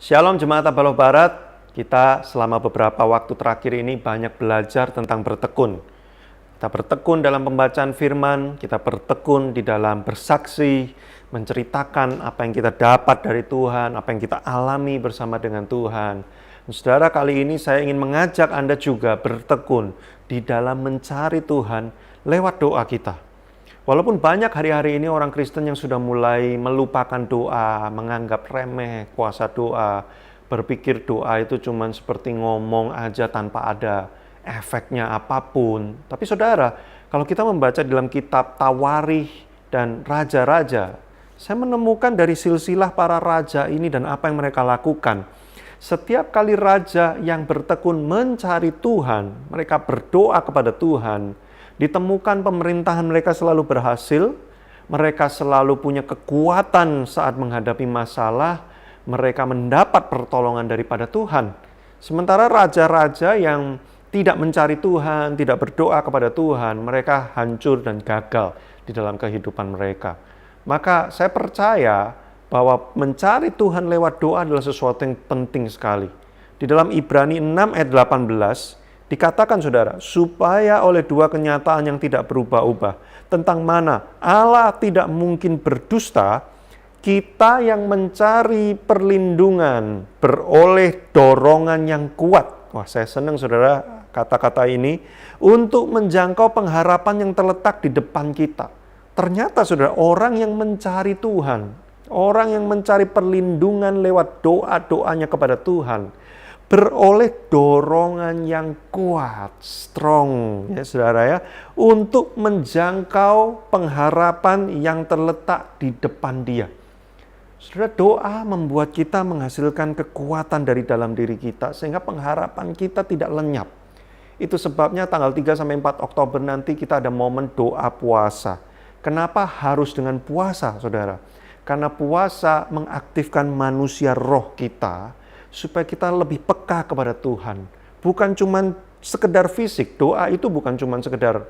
Shalom Jemaat Tabaloh Barat, kita selama beberapa waktu terakhir ini banyak belajar tentang bertekun. Kita bertekun dalam pembacaan firman, kita bertekun di dalam bersaksi, menceritakan apa yang kita dapat dari Tuhan, apa yang kita alami bersama dengan Tuhan. Dan saudara, kali ini saya ingin mengajak Anda juga bertekun di dalam mencari Tuhan lewat doa kita. Walaupun banyak hari-hari ini orang Kristen yang sudah mulai melupakan doa, menganggap remeh kuasa doa, berpikir doa itu cuma seperti ngomong aja tanpa ada efeknya apapun. Tapi saudara, kalau kita membaca dalam kitab Tawarikh dan Raja-Raja, saya menemukan dari silsilah para raja ini dan apa yang mereka lakukan. Setiap kali raja yang bertekun mencari Tuhan, mereka berdoa kepada Tuhan, ditemukan pemerintahan mereka selalu berhasil, mereka selalu punya kekuatan saat menghadapi masalah, mereka mendapat pertolongan daripada Tuhan. Sementara raja-raja yang tidak mencari Tuhan, tidak berdoa kepada Tuhan, mereka hancur dan gagal di dalam kehidupan mereka. Maka saya percaya bahwa mencari Tuhan lewat doa adalah sesuatu yang penting sekali. Di dalam Ibrani 6 ayat 18, dikatakan saudara, supaya oleh dua kenyataan yang tidak berubah-ubah, tentang mana Allah tidak mungkin berdusta, kita yang mencari perlindungan beroleh dorongan yang kuat. Wah, saya senang saudara kata-kata ini, untuk menjangkau pengharapan yang terletak di depan kita. Ternyata saudara, orang yang mencari Tuhan, orang yang mencari perlindungan lewat doa-doanya kepada Tuhan, beroleh dorongan yang kuat, strong, ya saudara ya, untuk menjangkau pengharapan yang terletak di depan dia. Saudara, doa membuat kita menghasilkan kekuatan dari dalam diri kita, sehingga pengharapan kita tidak lenyap. Itu sebabnya tanggal 3-4 Oktober nanti kita ada momen doa puasa. Kenapa harus dengan puasa, saudara? Karena puasa mengaktifkan manusia roh kita, supaya kita lebih peka kepada Tuhan. Bukan cuma sekedar fisik, doa itu bukan cuma sekedar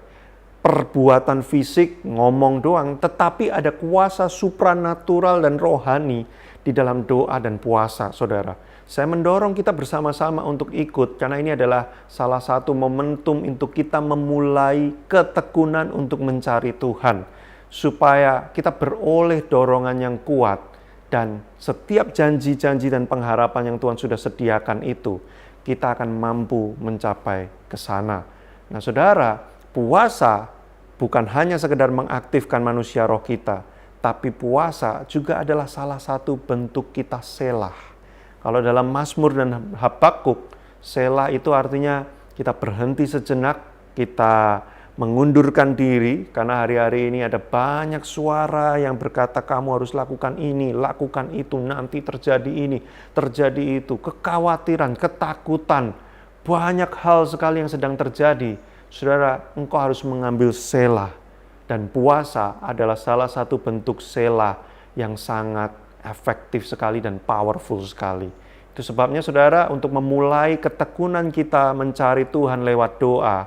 perbuatan fisik, ngomong doang, tetapi ada kuasa supranatural dan rohani di dalam doa dan puasa, saudara. Saya mendorong kita bersama-sama untuk ikut, karena ini adalah salah satu momentum untuk kita memulai ketekunan untuk mencari Tuhan, supaya kita beroleh dorongan yang kuat, dan setiap janji-janji dan pengharapan yang Tuhan sudah sediakan itu, kita akan mampu mencapai ke sana. Nah saudara, puasa bukan hanya sekedar mengaktifkan manusia roh kita, tapi puasa juga adalah salah satu bentuk kita selah. Kalau dalam Mazmur dan Habakuk, selah itu artinya kita berhenti sejenak, kita mengundurkan diri, karena hari-hari ini ada banyak suara yang berkata kamu harus lakukan ini, lakukan itu, nanti terjadi ini, terjadi itu, kekhawatiran, ketakutan, banyak hal sekali yang sedang terjadi. Saudara, engkau harus mengambil selah, dan puasa adalah salah satu bentuk selah yang sangat efektif sekali dan powerful sekali. Itu sebabnya saudara, untuk memulai ketekunan kita mencari Tuhan lewat doa,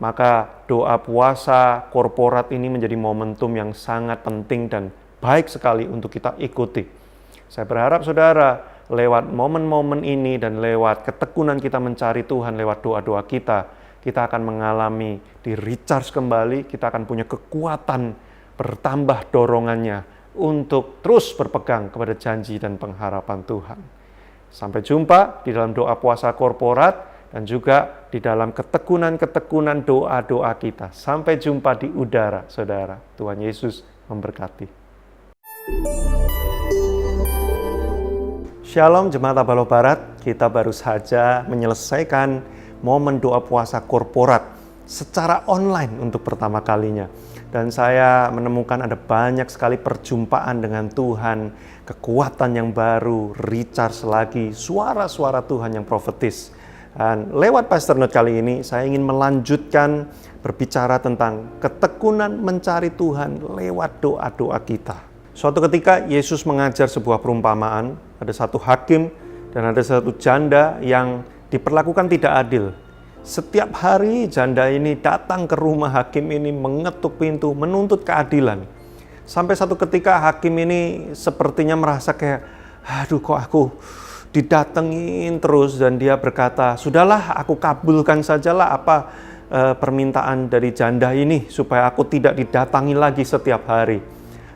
maka doa puasa korporat ini menjadi momentum yang sangat penting dan baik sekali untuk kita ikuti. Saya berharap saudara, lewat momen-momen ini dan lewat ketekunan kita mencari Tuhan lewat doa-doa kita akan mengalami di recharge kembali, kita akan punya kekuatan, bertambah dorongannya untuk terus berpegang kepada janji dan pengharapan Tuhan. Sampai jumpa di dalam doa puasa korporat, dan juga di dalam ketekunan-ketekunan doa-doa kita. Sampai jumpa di udara, saudara. Tuhan Yesus memberkati. Shalom Jemaat Tabaloh Barat, kita baru saja menyelesaikan momen doa puasa korporat secara online untuk pertama kalinya. Dan saya menemukan ada banyak sekali perjumpaan dengan Tuhan, kekuatan yang baru, recharge lagi, suara-suara Tuhan yang profetis. Dan lewat Pastor Note kali ini, saya ingin melanjutkan berbicara tentang ketekunan mencari Tuhan lewat doa-doa kita. Suatu ketika Yesus mengajar sebuah perumpamaan, ada satu hakim dan ada satu janda yang diperlakukan tidak adil. Setiap hari janda ini datang ke rumah hakim ini, mengetuk pintu, menuntut keadilan. Sampai satu ketika hakim ini sepertinya merasa kayak, aduh kok aku didatengin terus dan dia berkata, "Sudahlah, aku kabulkan sajalah apa permintaan dari janda ini supaya aku tidak didatangi lagi setiap hari."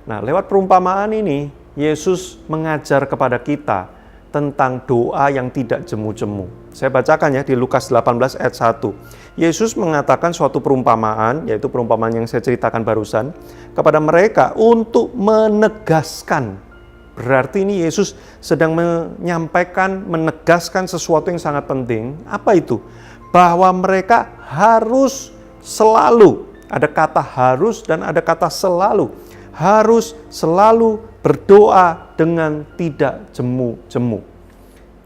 Nah, lewat perumpamaan ini Yesus mengajar kepada kita tentang doa yang tidak jemu-jemu. Saya bacakan ya di Lukas 18 ayat 1. Yesus mengatakan suatu perumpamaan, yaitu perumpamaan yang saya ceritakan barusan, kepada mereka untuk menegaskan. Berarti ini Yesus sedang menyampaikan, menegaskan sesuatu yang sangat penting. Apa itu? Bahwa mereka harus selalu, ada kata harus dan ada kata selalu. Harus selalu berdoa dengan tidak jemu-jemu.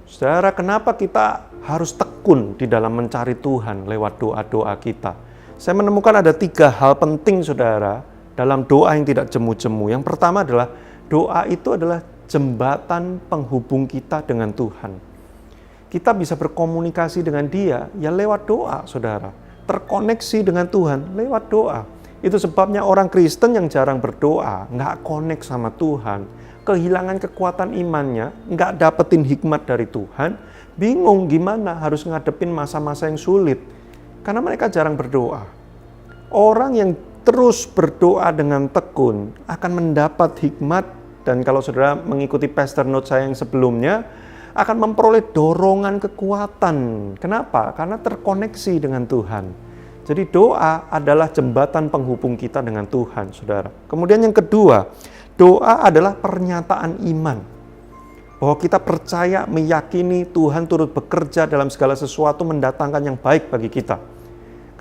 Saudara, kenapa kita harus tekun di dalam mencari Tuhan lewat doa-doa kita? Saya menemukan ada 3 hal penting, saudara, dalam doa yang tidak jemu-jemu. Yang pertama adalah doa itu adalah jembatan penghubung kita dengan Tuhan. Kita bisa berkomunikasi dengan Dia ya lewat doa, saudara. Terkoneksi dengan Tuhan lewat doa. Itu sebabnya orang Kristen yang jarang berdoa, nggak connect sama Tuhan, kehilangan kekuatan imannya, nggak dapetin hikmat dari Tuhan, bingung gimana harus ngadepin masa-masa yang sulit. Karena mereka jarang berdoa. Orang yang terus berdoa dengan tekun akan mendapat hikmat, dan kalau saudara mengikuti pastor note saya yang sebelumnya, akan memperoleh dorongan kekuatan. Kenapa? Karena terkoneksi dengan Tuhan. Jadi doa adalah jembatan penghubung kita dengan Tuhan, saudara. Kemudian yang kedua, doa adalah pernyataan iman. Bahwa kita percaya, meyakini Tuhan turut bekerja dalam segala sesuatu mendatangkan yang baik bagi kita.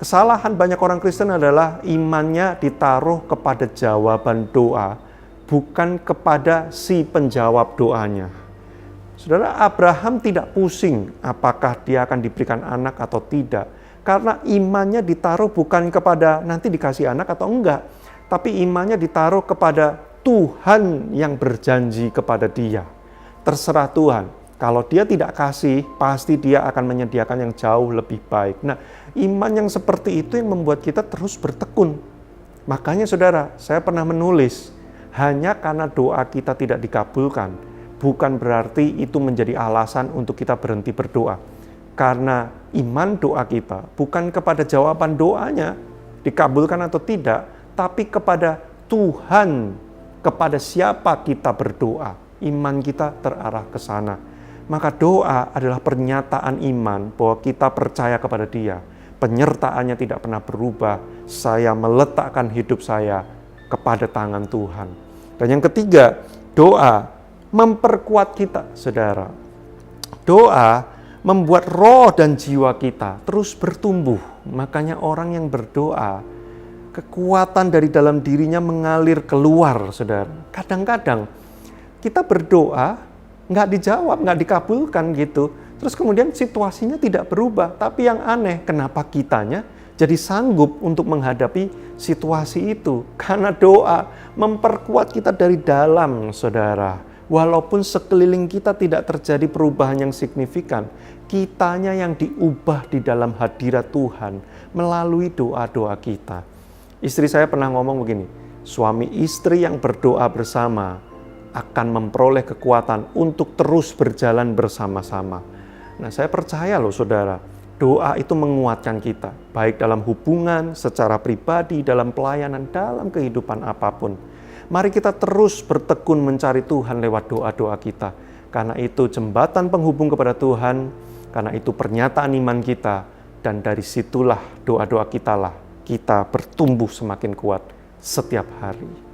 Kesalahan banyak orang Kristen adalah imannya ditaruh kepada jawaban doa, bukan kepada si penjawab doanya. Saudara, Abraham tidak pusing apakah dia akan diberikan anak atau tidak. Karena imannya ditaruh bukan kepada nanti dikasih anak atau enggak. Tapi imannya ditaruh kepada Tuhan yang berjanji kepada dia. Terserah Tuhan. Kalau dia tidak kasih, pasti dia akan menyediakan yang jauh lebih baik. Nah, iman yang seperti itu yang membuat kita terus bertekun. Makanya saudara, saya pernah menulis, hanya karena doa kita tidak dikabulkan, bukan berarti itu menjadi alasan untuk kita berhenti berdoa. Karena iman doa kita bukan kepada jawaban doanya, dikabulkan atau tidak, tapi kepada Tuhan, kepada siapa kita berdoa. Iman kita terarah ke sana. Maka doa adalah pernyataan iman bahwa kita percaya kepada Dia. Penyertaannya tidak pernah berubah. Saya meletakkan hidup saya kepada tangan Tuhan. Dan yang ketiga, doa memperkuat kita, saudara. Doa membuat roh dan jiwa kita terus bertumbuh. Makanya orang yang berdoa, kekuatan dari dalam dirinya mengalir keluar, saudara. Kadang-kadang kita berdoa, nggak dijawab, nggak dikabulkan gitu. Terus kemudian situasinya tidak berubah. Tapi yang aneh, kenapa kitanya jadi sanggup untuk menghadapi situasi itu? Karena doa memperkuat kita dari dalam, saudara. Walaupun sekeliling kita tidak terjadi perubahan yang signifikan, kitanya yang diubah di dalam hadirat Tuhan melalui doa-doa kita. Istri saya pernah ngomong begini, suami istri yang berdoa bersama akan memperoleh kekuatan untuk terus berjalan bersama-sama. Nah, saya percaya loh saudara, doa itu menguatkan kita, baik dalam hubungan, secara pribadi, dalam pelayanan, dalam kehidupan apapun. Mari kita terus bertekun mencari Tuhan lewat doa-doa kita. Karena itu jembatan penghubung kepada Tuhan, karena itu pernyataan iman kita, dan dari situlah doa-doa kita bertumbuh semakin kuat setiap hari.